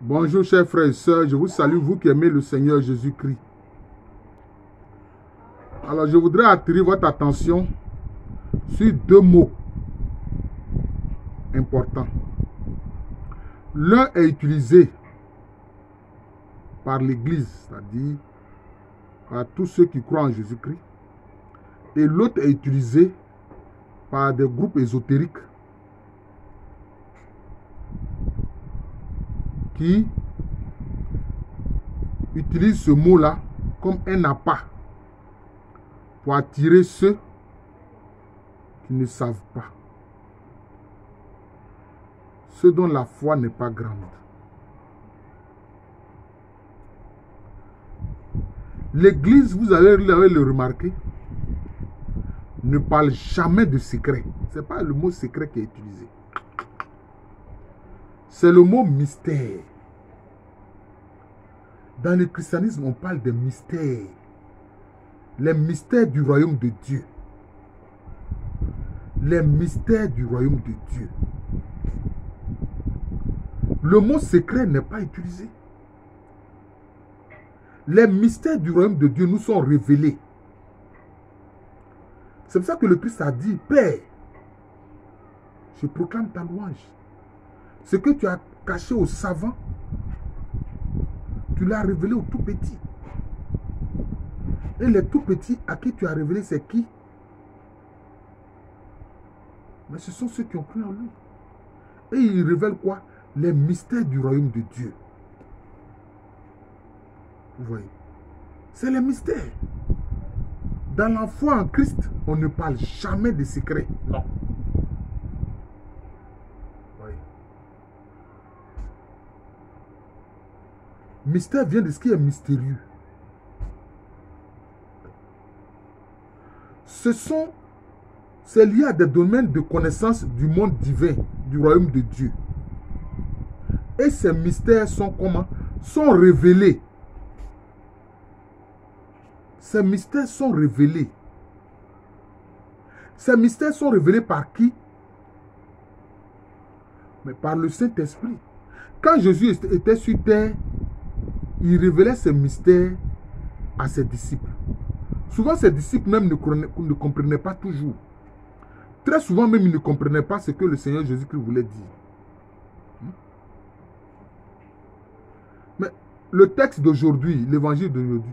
Bonjour chers frères et sœurs, je vous salue, vous qui aimez le Seigneur Jésus-Christ. Alors je voudrais attirer votre attention sur deux mots importants. L'un est utilisé par l'Église, c'est-à-dire par tous ceux qui croient en Jésus-Christ, et l'autre est utilisé par des groupes ésotériques qui utilisent ce mot-là comme un appât pour attirer ceux qui ne savent pas, ceux dont la foi n'est pas grande. L'Église, vous allez le remarquer, ne parle jamais de secret. Ce n'est pas le mot secret qui est utilisé. C'est le mot mystère. Dans le christianisme, on parle de mystères. Les mystères du royaume de Dieu. Les mystères du royaume de Dieu. Le mot secret n'est pas utilisé. Les mystères du royaume de Dieu nous sont révélés. C'est pour ça que le Christ a dit, Père, je proclame ta louange. Ce que tu as caché aux savants, tu l'as révélé aux tout petits. Et les tout petits à qui tu as révélé, c'est qui? Mais ce sont ceux qui ont cru en lui. Et il révèle quoi? Les mystères du royaume de Dieu. Vous voyez? C'est les mystères. Dans la foi en Christ, on ne parle jamais de secrets. Non. Oui. Mystère vient de ce qui est mystérieux. C'est lié à des domaines de connaissance du monde divin, du royaume de Dieu. Et ces mystères sont comment? Sont révélés. Ces mystères sont révélés. Ces mystères sont révélés par qui? Mais par le Saint-Esprit. Quand Jésus était sur terre, il révélait ces mystères à ses disciples. Souvent, ces disciples même ne comprenaient pas toujours. Très souvent même, ils ne comprenaient pas ce que le Seigneur Jésus-Christ voulait dire. Mais le texte d'aujourd'hui, l'évangile d'aujourd'hui,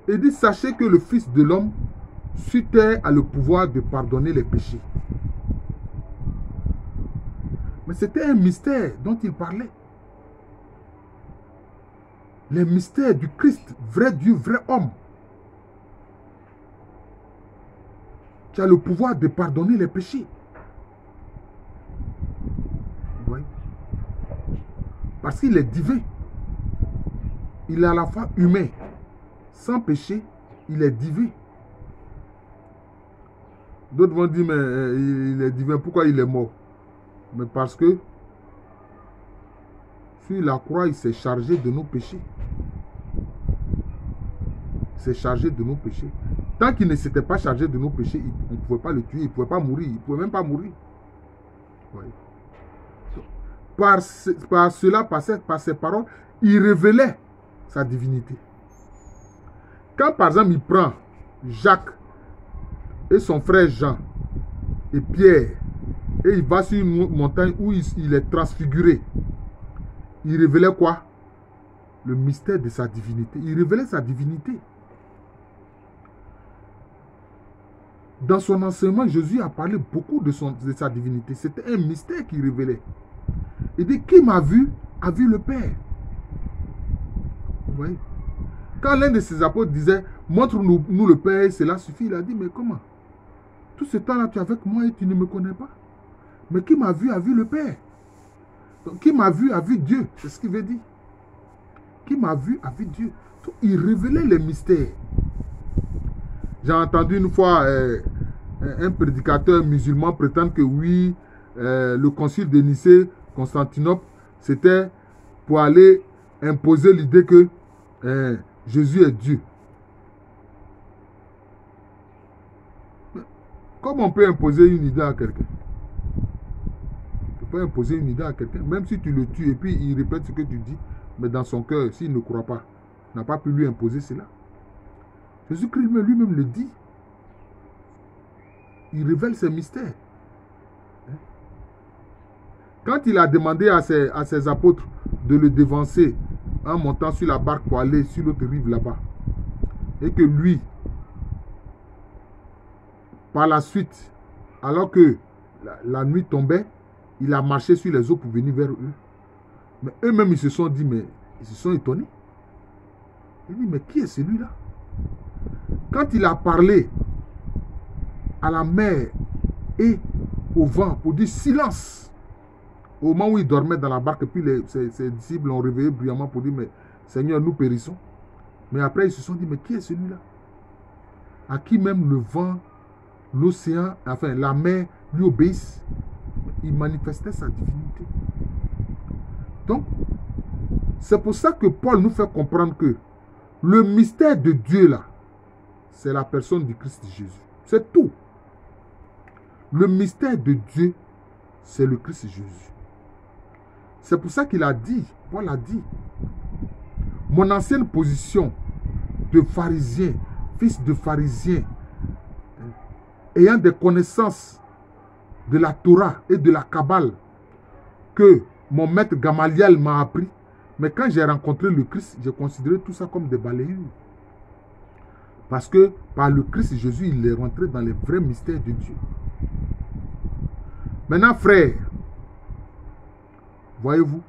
il dit, sachez que le Fils de l'homme sur terre a le pouvoir de pardonner les péchés. Mais c'était un mystère dont il parlait. Les mystères du Christ, vrai Dieu, vrai homme. Qui a le pouvoir de pardonner les péchés. Vous voyez? Parce qu'il est divin. Il est à la fois humain. Sans péché, il est divin. D'autres vont dire, mais il est divin, pourquoi il est mort? Mais parce que sur la croix, il s'est chargé de nos péchés. Il s'est chargé de nos péchés. Tant qu'il ne s'était pas chargé de nos péchés, on ne pouvait pas le tuer, il ne pouvait pas mourir, il ne pouvait même pas mourir. Oui. Par cela, par ses paroles, il révélait sa divinité. Quand par exemple il prend Jacques et son frère Jean et Pierre et il va sur une montagne où il est transfiguré, il révélait quoi? Le mystère de sa divinité. Il révélait sa divinité. Dans son enseignement, Jésus a parlé beaucoup de sa divinité. C'était un mystère qu'il révélait. Il dit, qui m'a vu, a vu le Père. Vous voyez? Quand l'un de ses apôtres disait, montre-nous le Père, cela suffit, il a dit, mais comment? Tout ce temps-là, tu es avec moi et tu ne me connais pas. Mais qui m'a vu, a vu le Père. Donc, qui m'a vu, a vu Dieu. C'est ce qu'il veut dire. Qui m'a vu, a vu Dieu. Donc, il révélait les mystères. J'ai entendu une fois un prédicateur musulman prétendre que oui, le concile de Nicée, Constantinople, c'était pour aller imposer l'idée que Jésus est Dieu. Comment on peut imposer une idée à quelqu'un? On ne peut pas imposer une idée à quelqu'un. Même si tu le tues et puis il répète ce que tu dis, mais dans son cœur, s'il ne croit pas, n'a pas pu lui imposer cela. Jésus-Christ lui-même le dit. Il révèle ses mystères. Quand il a demandé à ses apôtres de le devancer en montant sur la barque pour aller sur l'autre rive là-bas, et que lui, par la suite, alors que la nuit tombait, il a marché sur les eaux pour venir vers eux. Mais eux-mêmes, ils se sont dit, mais ils se sont étonnés. Ils disent, mais qui est celui-là? Quand il a parlé à la mer et au vent pour dire silence, au moment où il dormait dans la barque, puis ses disciples l'ont réveillé bruyamment pour dire, mais Seigneur, nous périssons. Mais après, ils se sont dit, mais qui est celui-là? À qui même le vent, l'océan, enfin la mer lui obéissent. Il manifestait sa divinité. Donc, c'est pour ça que Paul nous fait comprendre que le mystère de Dieu là, c'est la personne du Christ Jésus. C'est tout. Le mystère de Dieu, c'est le Christ Jésus. C'est pour ça qu'il a dit, Paul a dit, mon ancienne position de pharisien, fils de pharisien, ayant des connaissances de la Torah et de la Kabbale que mon maître Gamaliel m'a appris, mais quand j'ai rencontré le Christ, j'ai considéré tout ça comme des balayures. Parce que par le Christ Jésus, il est rentré dans les vrais mystères de Dieu. Maintenant, frères, voyez-vous,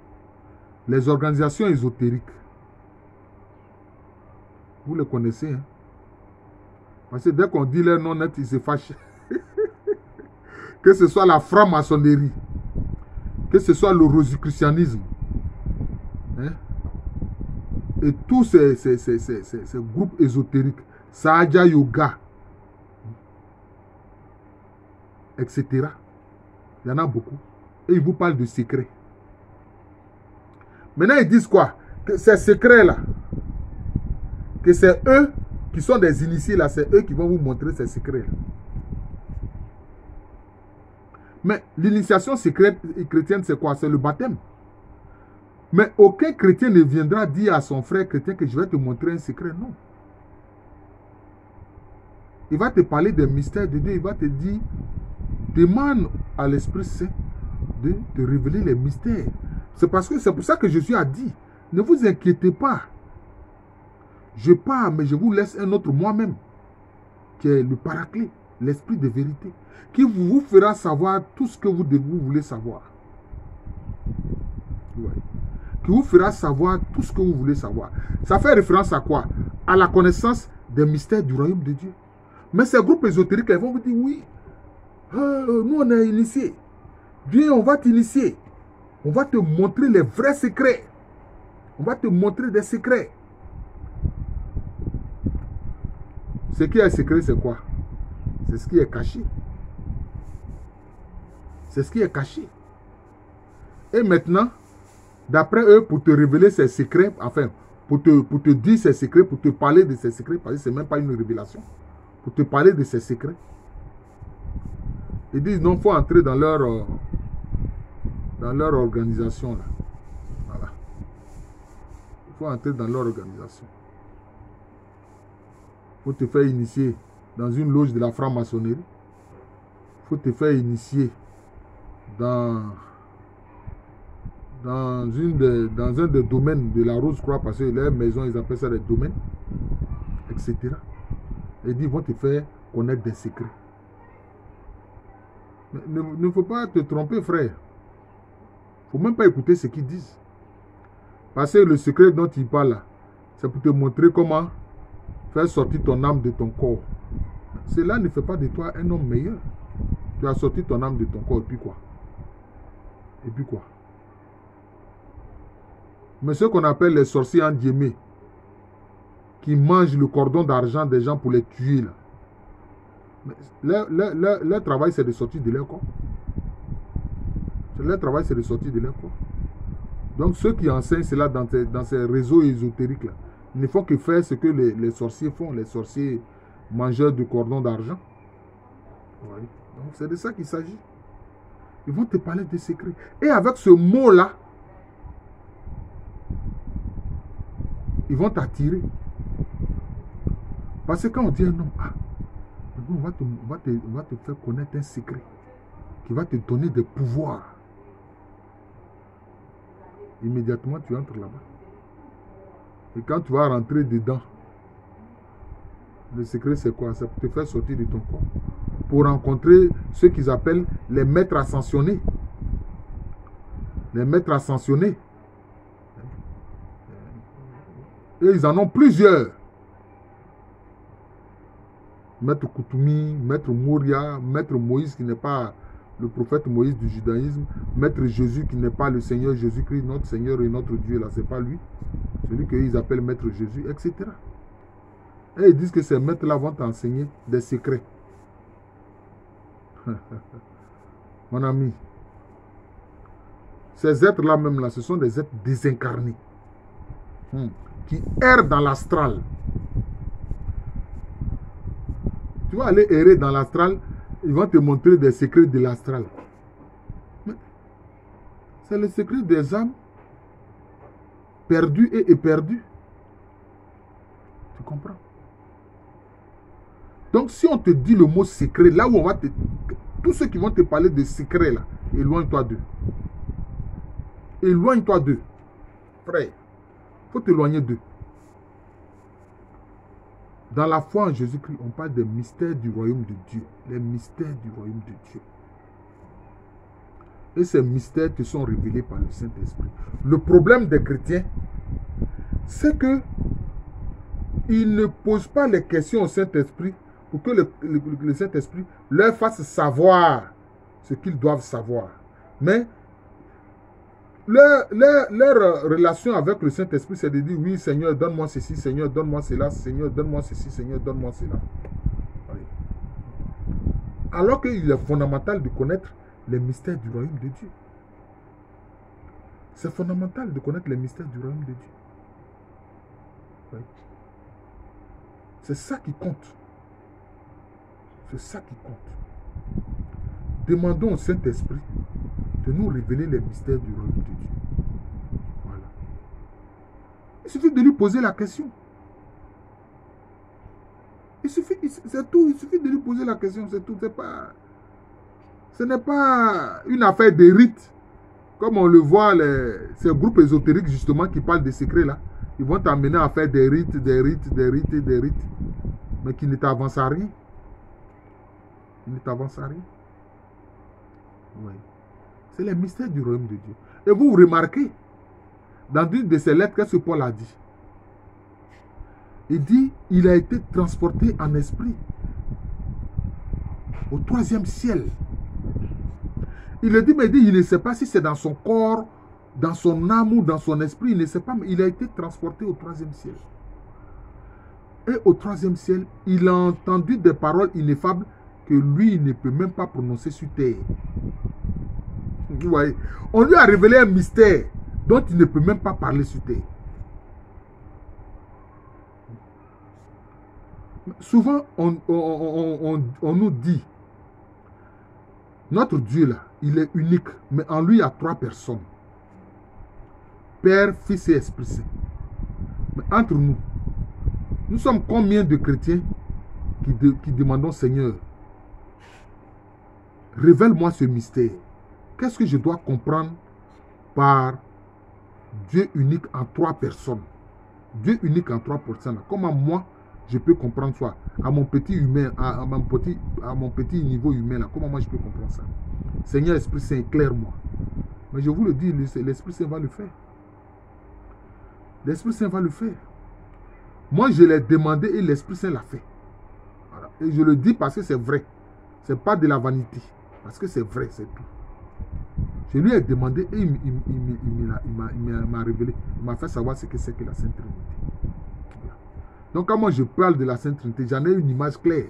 les organisations ésotériques, vous les connaissez, hein? Parce que dès qu'on dit leur nom net, ils se fâchent. Que ce soit la franc-maçonnerie, que ce soit le rosicrucianisme, hein? Et tous ces groupes ésotériques, Sahaja Yoga, etc. Il y en a beaucoup. Et ils vous parlent de secrets. Maintenant, ils disent quoi? Que ces secrets-là, que c'est eux qui sont des initiés là, c'est eux qui vont vous montrer ces secrets-là. Mais l'initiation secrète et chrétienne, c'est quoi? C'est le baptême. Mais aucun chrétien ne viendra dire à son frère chrétien que je vais te montrer un secret. Non. Il va te parler des mystères de Dieu. Il va te dire, demande à l'Esprit Saint de te révéler les mystères. C'est pour ça que Jésus a dit, ne vous inquiétez pas. Je pars, mais je vous laisse un autre moi-même, qui est le Paraclet, l'Esprit de vérité, qui vous fera savoir tout ce que vous voulez savoir. Ouais. Qui vous fera savoir tout ce que vous voulez savoir. Ça fait référence à quoi? À la connaissance des mystères du royaume de Dieu. Mais ces groupes ésotériques, ils vont vous dire, oui, nous on est initiés. Viens, on va t'initier. On va te montrer les vrais secrets. On va te montrer des secrets. Ce qui est secret, c'est quoi? C'est ce qui est caché. C'est ce qui est caché. Et maintenant, d'après eux, pour te révéler ces secrets, enfin, pour te dire ces secrets, pour te parler de ces secrets, parce que ce n'est même pas une révélation, pour te parler de ces secrets, ils disent non, il faut entrer dans leur organisation. Là. Voilà. Il faut entrer dans leur organisation. Il faut te faire initier dans une loge de la franc-maçonnerie. Il faut te faire initier dans un des domaines de la Rose-Croix, parce que les maisons, ils appellent ça des domaines, etc. Et ils vont te faire connaître des secrets. Mais ne faut pas te tromper, frère. Il ne faut même pas écouter ce qu'ils disent. Parce que le secret dont ils parlent là, c'est pour te montrer comment faire sortir ton âme de ton corps. Cela ne fait pas de toi un homme meilleur. Tu as sorti ton âme de ton corps, et puis quoi? Et puis quoi? Mais ce qu'on appelle les sorciers endiémés, qui mangent le cordon d'argent des gens pour les tuer, là. Leur travail, c'est de sortir de leur corps. Leur travail, c'est de sortir de leur corps. Donc, ceux qui enseignent cela dans ces réseaux ésotériques, là, ne font que faire ce que les sorciers font, les sorciers mangeurs de cordon d'argent. Oui. Donc, c'est de ça qu'il s'agit. Ils vont te parler des secrets. Et avec ce mot-là, ils vont t'attirer. Parce que quand on dit un homme, ah, on va te faire connaître un secret qui va te donner des pouvoirs. Immédiatement, tu entres là-bas. Et quand tu vas rentrer dedans, le secret c'est quoi? C'est pour te faire sortir de ton corps. Pour rencontrer ceux qu'ils appellent les maîtres ascensionnés. Les maîtres ascensionnés. Et ils en ont plusieurs. Maître Koutoumi, Maître Mouria, Maître Moïse qui n'est pas le prophète Moïse du judaïsme, Maître Jésus qui n'est pas le Seigneur Jésus-Christ, notre Seigneur et notre Dieu, là, c'est pas lui. Celui qu'ils appellent Maître Jésus, etc. Et ils disent que ces maîtres-là vont t'enseigner des secrets. Mon ami, ces êtres-là même là, ce sont des êtres désincarnés qui errent dans l'astral. Tu vas aller errer dans l'astral, ils vont te montrer des secrets de l'astral. C'est le secret des âmes perdues et éperdues. Tu comprends? Donc si on te dit le mot secret, là où on va te... Tous ceux qui vont te parler de secrets là, éloigne-toi d'eux. Éloigne-toi d'eux. Frère, il faut t'éloigner d'eux. Dans la foi en Jésus-Christ, on parle des mystères du royaume de Dieu. Les mystères du royaume de Dieu. Et ces mystères te sont révélés par le Saint-Esprit. Le problème des chrétiens, c'est que ils ne posent pas les questions au Saint-Esprit pour que le Saint-Esprit leur fasse savoir ce qu'ils doivent savoir. Mais leur relation avec le Saint-Esprit, c'est de dire, oui, Seigneur, donne-moi ceci, Seigneur, donne-moi cela, Seigneur, donne-moi ceci, Seigneur, donne-moi cela. Oui. Alors qu'il est fondamental de connaître les mystères du royaume de Dieu. C'est fondamental de connaître les mystères du royaume de Dieu. Oui. C'est ça qui compte. C'est ça qui compte. Demandons au Saint-Esprit de nous révéler les mystères du royaume de Dieu. Voilà. Il suffit de lui poser la question. C'est tout. Il suffit de lui poser la question, c'est tout. Ce n'est pas une affaire de rites. Comme on le voit, ces groupes ésotériques justement qui parlent des secrets là. Ils vont t'amener à faire des rites, mais qui ne t'avancent à rien. Ils ne t'avancent à rien. Oui. C'est les mystères du royaume de Dieu. Et vous remarquez, dans une de ces lettres, qu'est-ce que Paul a dit? Il dit, il a été transporté en esprit au 3e ciel. Il le dit, mais il ne sait pas si c'est dans son corps, dans son âme ou dans son esprit, il ne sait pas, mais il a été transporté au 3e ciel. Et au 3e ciel, il a entendu des paroles ineffables que lui, il ne peut même pas prononcer sur terre. Vous voyez, on lui a révélé un mystère dont il ne peut même pas parler sur terre. Souvent, on nous dit, notre Dieu là, il est unique, mais en lui, il y a 3 personnes. Père, Fils et Esprit Saint. Mais entre nous, nous sommes combien de chrétiens qui demandons, Seigneur, révèle-moi ce mystère. Qu'est-ce que je dois comprendre par Dieu unique en 3 personnes? Dieu unique en 3 personnes. Comment moi, je peux comprendre ça? À mon petit humain, à mon petit niveau humain, là, comment moi je peux comprendre ça? Seigneur Esprit Saint, éclaire-moi. Mais je vous le dis, l'Esprit Saint va le faire. L'Esprit Saint va le faire. Moi, je l'ai demandé et l'Esprit Saint l'a fait. Voilà. Et je le dis parce que c'est vrai. Ce n'est pas de la vanité. Parce que c'est vrai, c'est tout. Je lui ai demandé et il m'a révélé. Il m'a fait savoir ce que c'est que la Sainte Trinité. Voilà. Donc, quand moi je parle de la Sainte Trinité, j'en ai une image claire.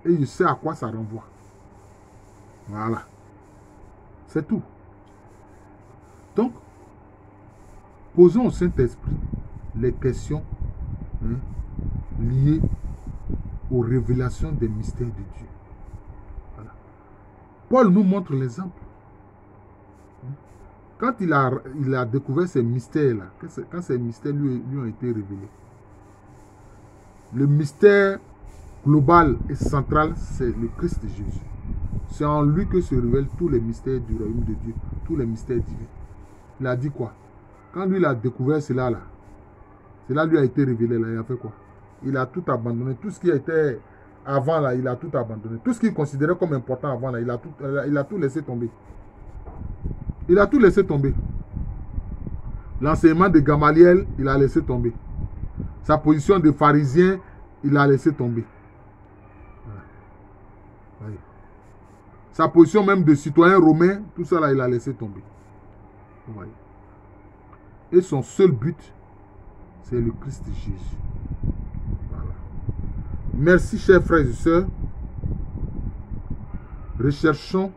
Et je sais à quoi ça renvoie. Voilà. C'est tout. Donc, posons au Saint-Esprit les questions liées aux révélations des mystères de Dieu. Voilà. Paul nous montre l'exemple. Quand il a découvert ces mystères-là, quand ces mystères lui ont été révélés, le mystère global et central, c'est le Christ Jésus. C'est en lui que se révèlent tous les mystères du royaume de Dieu, tous les mystères divins. Il a dit quoi? Quand lui il a découvert cela, cela lui a été révélé, là, il a fait quoi? Il a tout abandonné. Tout ce qui était avant, là, il a tout abandonné. Tout ce qu'il considérait comme important avant, là, il a tout laissé tomber. Il a tout laissé tomber. L'enseignement de Gamaliel, il a laissé tomber. Sa position de pharisien, il a laissé tomber. Ouais. Sa position même de citoyen romain, tout ça là, il a laissé tomber. Ouais. Et son seul but, c'est le Christ Jésus. Voilà. Merci, chers frères et sœurs. Recherchons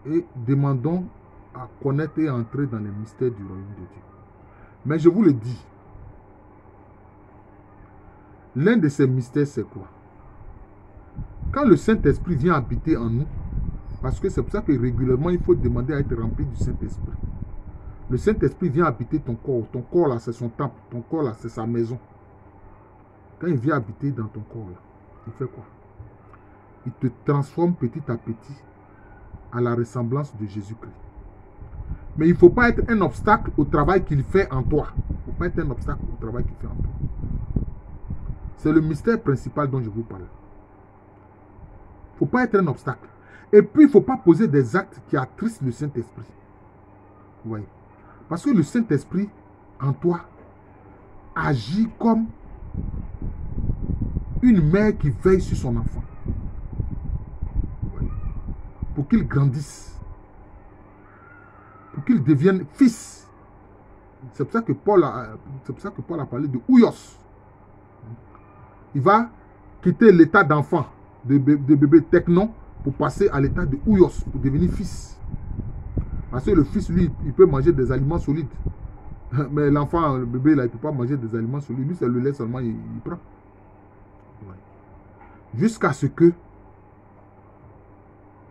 et demandons à connaître et à entrer dans les mystères du royaume de Dieu. Mais je vous le dis, l'un de ces mystères, c'est quoi? Quand le Saint-Esprit vient habiter en nous, parce que c'est pour ça que régulièrement, il faut demander à être rempli du Saint-Esprit. Le Saint-Esprit vient habiter ton corps. Ton corps, là, c'est son temple. Ton corps, là, c'est sa maison. Quand il vient habiter dans ton corps, là, il fait quoi? Il te transforme petit à petit à la ressemblance de Jésus-Christ. Mais il ne faut pas être un obstacle au travail qu'il fait en toi. Il ne faut pas être un obstacle au travail qu'il fait en toi. C'est le mystère principal dont je vous parle. Il ne faut pas être un obstacle. Et puis, il ne faut pas poser des actes qui attristent le Saint-Esprit. Vous voyez? Parce que le Saint-Esprit, en toi, agit comme une mère qui veille sur son enfant. Vous voyez? Pour qu'il grandisse. Pour qu'il devienne fils. C'est pour ça que Paul a parlé de Ouios. Il va quitter l'état d'enfant, de bébé technon, pour passer à l'état de Ouios, pour devenir fils. Parce que le fils, lui, il peut manger des aliments solides. Mais l'enfant, le bébé, là, il ne peut pas manger des aliments solides. Lui, c'est le lait seulement, il prend. Ouais. Jusqu'à ce que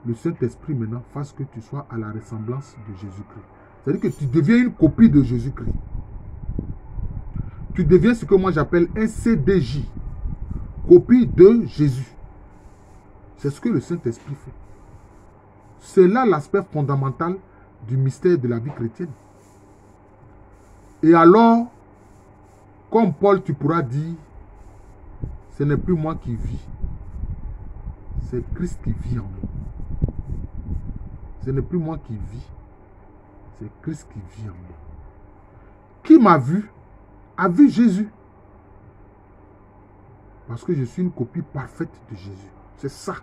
le Saint-Esprit, maintenant, fasse que tu sois à la ressemblance de Jésus-Christ. C'est-à-dire que tu deviens une copie de Jésus-Christ. Tu deviens ce que moi j'appelle un CDJ. Copie de Jésus. C'est ce que le Saint-Esprit fait. C'est là l'aspect fondamental du mystère de la vie chrétienne. Et alors, comme Paul, tu pourras dire, ce n'est plus moi qui vis. C'est Christ qui vit en moi. Ce n'est plus moi qui vis. C'est Christ qui vit en moi. Qui m'a vu, a vu Jésus. Parce que je suis une copie parfaite de Jésus. C'est ça.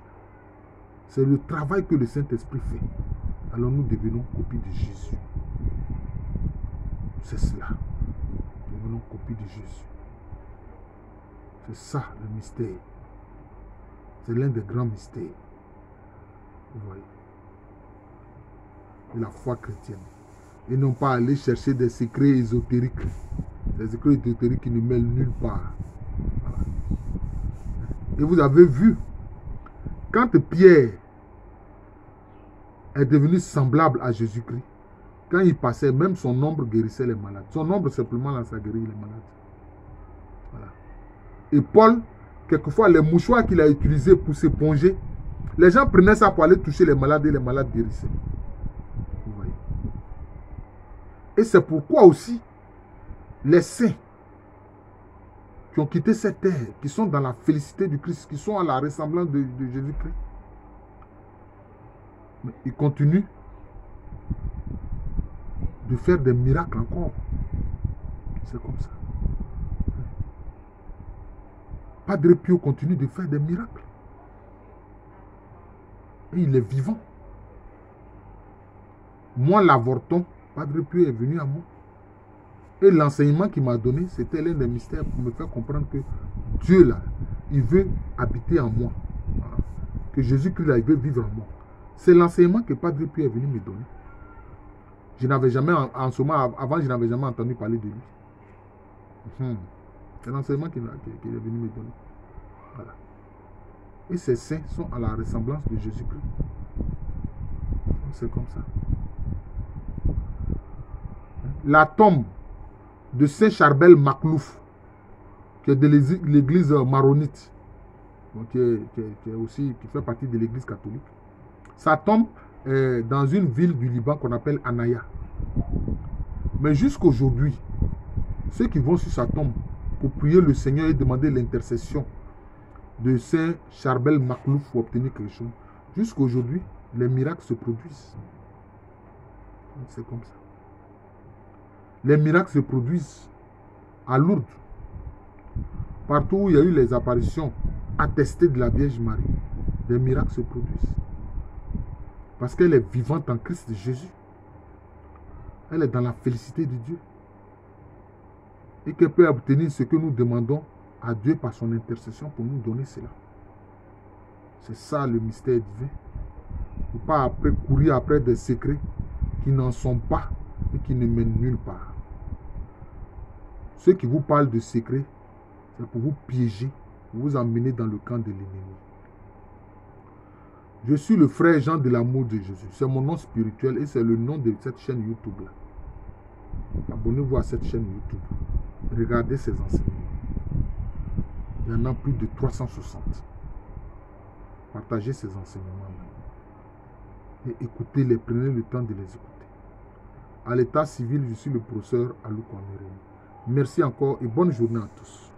C'est le travail que le Saint-Esprit fait. Alors nous devenons copie de Jésus. C'est cela. Nous devenons copie de Jésus. C'est ça le mystère. C'est l'un des grands mystères. Vous voyez. De la foi chrétienne. Et non pas aller chercher des secrets ésotériques. Des secrets ésotériques qui ne mêlent nulle part. Voilà. Et vous avez vu, quand Pierre est devenu semblable à Jésus-Christ, quand il passait, même son ombre guérissait les malades. Son ombre simplement, là, ça guérit les malades. Voilà. Et Paul, quelquefois, les mouchoirs qu'il a utilisés pour s'éponger, les gens prenaient ça pour aller toucher les malades et les malades guérissaient. Vous voyez. Et c'est pourquoi aussi, les saints qui ont quitté cette terre, qui sont dans la félicité du Christ, qui sont à la ressemblance de Jésus-Christ, mais ils continuent de faire des miracles encore. C'est comme ça. Padre Pio continue de faire des miracles. Et il est vivant. Moi, l'avorton, Padre Pio est venu à moi. Et l'enseignement qu'il m'a donné, c'était l'un des mystères pour me faire comprendre que Dieu, là, il veut habiter en moi. Voilà. Que Jésus-Christ, là, il veut vivre en moi. C'est l'enseignement que Padre Pio est venu me donner. Je n'avais jamais, en ce moment, avant, je n'avais jamais entendu parler de lui. C'est l'enseignement qu'il est venu me donner. Voilà. Et ces saints sont à la ressemblance de Jésus-Christ. C'est comme ça. La tombe de Saint Charbel Maklouf, qui est de l'église maronite, qui fait partie de l'église catholique. Sa tombe est dans une ville du Liban qu'on appelle Anaya. Mais jusqu'aujourd'hui, ceux qui vont sur sa tombe pour prier le Seigneur et demander l'intercession de Saint Charbel Maklouf pour obtenir quelque chose, jusqu'aujourd'hui, les miracles se produisent. C'est comme ça. Les miracles se produisent à Lourdes. Partout où il y a eu les apparitions attestées de la Vierge Marie, des miracles se produisent. Parce qu'elle est vivante en Christ Jésus. Elle est dans la félicité de Dieu. Et qu'elle peut obtenir ce que nous demandons à Dieu par son intercession pour nous donner cela. C'est ça le mystère divin. Il ne faut pas courir après des secrets qui n'en sont pas et qui ne mènent nulle part. Ceux qui vous parlent de secrets, c'est pour vous piéger, pour vous emmener dans le camp de l'ennemi. Je suis le frère Jean de l'amour de Jésus. C'est mon nom spirituel et c'est le nom de cette chaîne YouTube-là. Abonnez-vous à cette chaîne YouTube. Regardez ces enseignements. Il y en a plus de 360. Partagez ces enseignements-là. Et écoutez-les, prenez le temps de les écouter. À l'état civil, je suis le professeur Alou Kwame Rémy. Merci encore et bonne journée à tous.